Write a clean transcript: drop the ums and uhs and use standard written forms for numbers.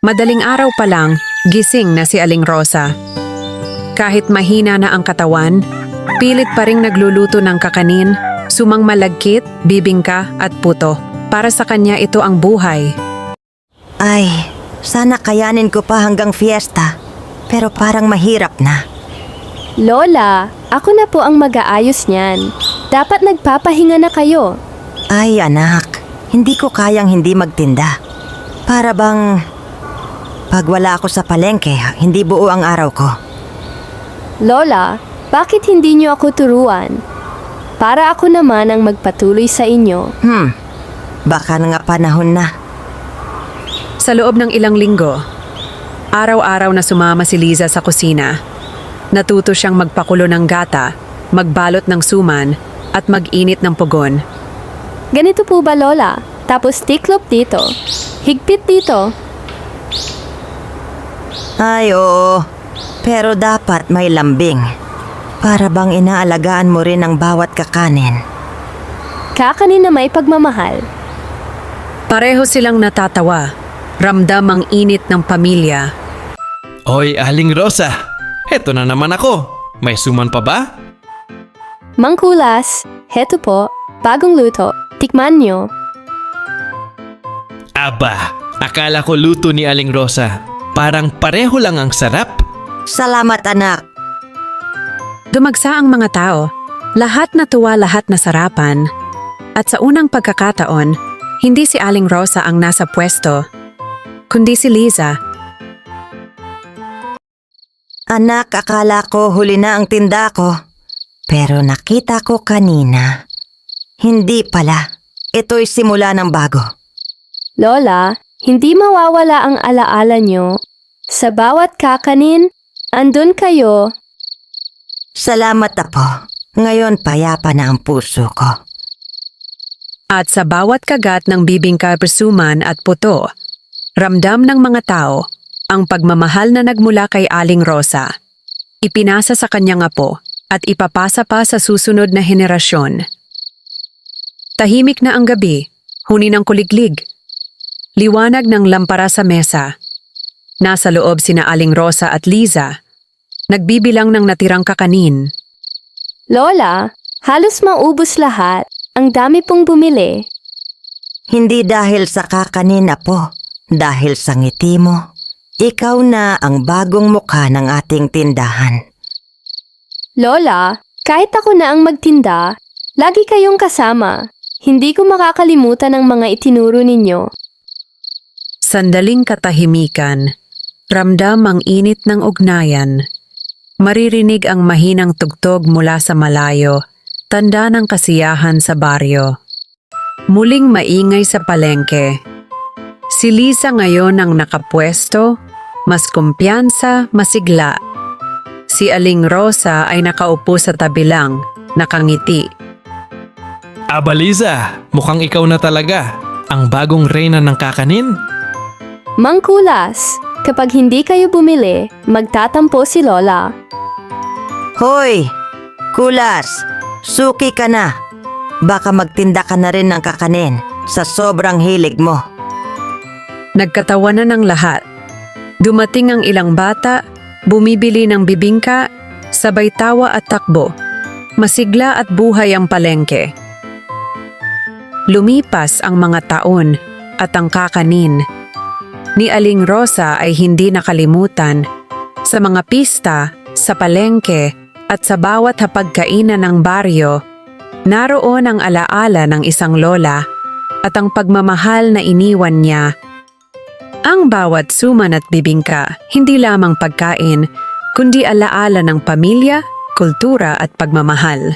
Madaling araw pa lang, gising na si Aling Rosa. Kahit mahina na ang katawan, pilit pa ring nagluluto ng kakanin, sumang malagkit, bibingka at puto. Para sa kanya ito ang buhay. Ay, sana kayanin ko pa hanggang fiesta. Pero parang mahirap na. Lola, ako na po ang mag-aayos niyan. Dapat nagpapahinga na kayo. Ay anak, hindi ko kayang hindi magtinda. Para bang pag wala ako sa palengke, hindi buo ang araw ko. Lola, bakit hindi niyo ako turuan? Para ako naman ang magpatuloy sa inyo. Baka na nga panahon na. Sa loob ng ilang linggo, araw-araw na sumama si Liza sa kusina. Natuto siyang magpakulo ng gata, magbalot ng suman, at mag-init ng pugon. Ganito po ba, Lola? Tapos tiklop dito. Higpit dito. Ay oo, pero dapat may lambing. Para bang inaalagaan mo rin ang bawat kakanin. Kakanin na may pagmamahal. Pareho silang natatawa. Ramdam ang init ng pamilya. Oy, Aling Rosa, heto na naman ako. May suman pa ba? Mangkulas, heto po, bagong luto. Tikman nyo. Aba, akala ko luto ni Aling Rosa. Parang pareho lang ang sarap. Salamat anak. Dumagsa ang mga tao. Lahat natuwa, lahat nasarapan. At sa unang pagkakataon, hindi si Aling Rosa ang nasa pwesto, kundi si Liza. Anak, akala ko huli na ang tinda ko. Pero nakita ko kanina. Hindi pala. Ito'y simula ng bago. Lola, hindi mawawala ang alaala nyo. Sa bawat kakanin, andun kayo. Salamat apo. Ngayon payapa na ang puso ko. At sa bawat kagat ng bibingka, persuman at puto, ramdam ng mga tao ang pagmamahal na nagmula kay Aling Rosa. Ipinasa sa kanyang apo at ipapasa pa sa susunod na henerasyon. Tahimik na ang gabi, huni ng kuliglig. Liwanag ng lampara sa mesa. Nasa loob sina Aling Rosa at Liza, nagbibilang ng natirang kakanin. Lola, halos maubos lahat. Ang dami pong bumili. Hindi dahil sa kakanin apo. Dahil sa ngiti mo. Ikaw na ang bagong mukha ng ating tindahan. Lola, kahit ako na ang magtinda, lagi kayong kasama. Hindi ko makakalimutan ang mga itinuro ninyo. Sandaling katahimikan, ramdam ang init ng ugnayan. Maririnig ang mahinang tugtog mula sa malayo, tanda ng kasiyahan sa baryo. Muling maingay sa palengke. Si Liza ngayon ang nakapwesto, mas kumpiyansa, masigla. Si Aling Rosa ay nakaupo sa tabi lang, nakangiti. Aba Liza, mukhang ikaw na talaga. Ang bagong reyna ng kakanin. Mangkulas, kapag hindi kayo bumili, magtatampo si Lola. Hoy! Kulas! Suki ka na! Baka magtinda ka na rin ng kakanin sa sobrang hilig mo. Nagkatawanan ng lahat. Dumating ang ilang bata, bumibili ng bibingka, sabay tawa at takbo. Masigla at buhay ang palengke. Lumipas ang mga taon at ang kakanin ni Aling Rosa ay hindi nakalimutan. Sa mga pista, sa palengke at sa bawat hapagkainan ng baryo, naroon ang alaala ng isang lola at ang pagmamahal na iniwan niya. Ang bawat suman at bibingka, hindi lamang pagkain, kundi alaala ng pamilya, kultura at pagmamahal.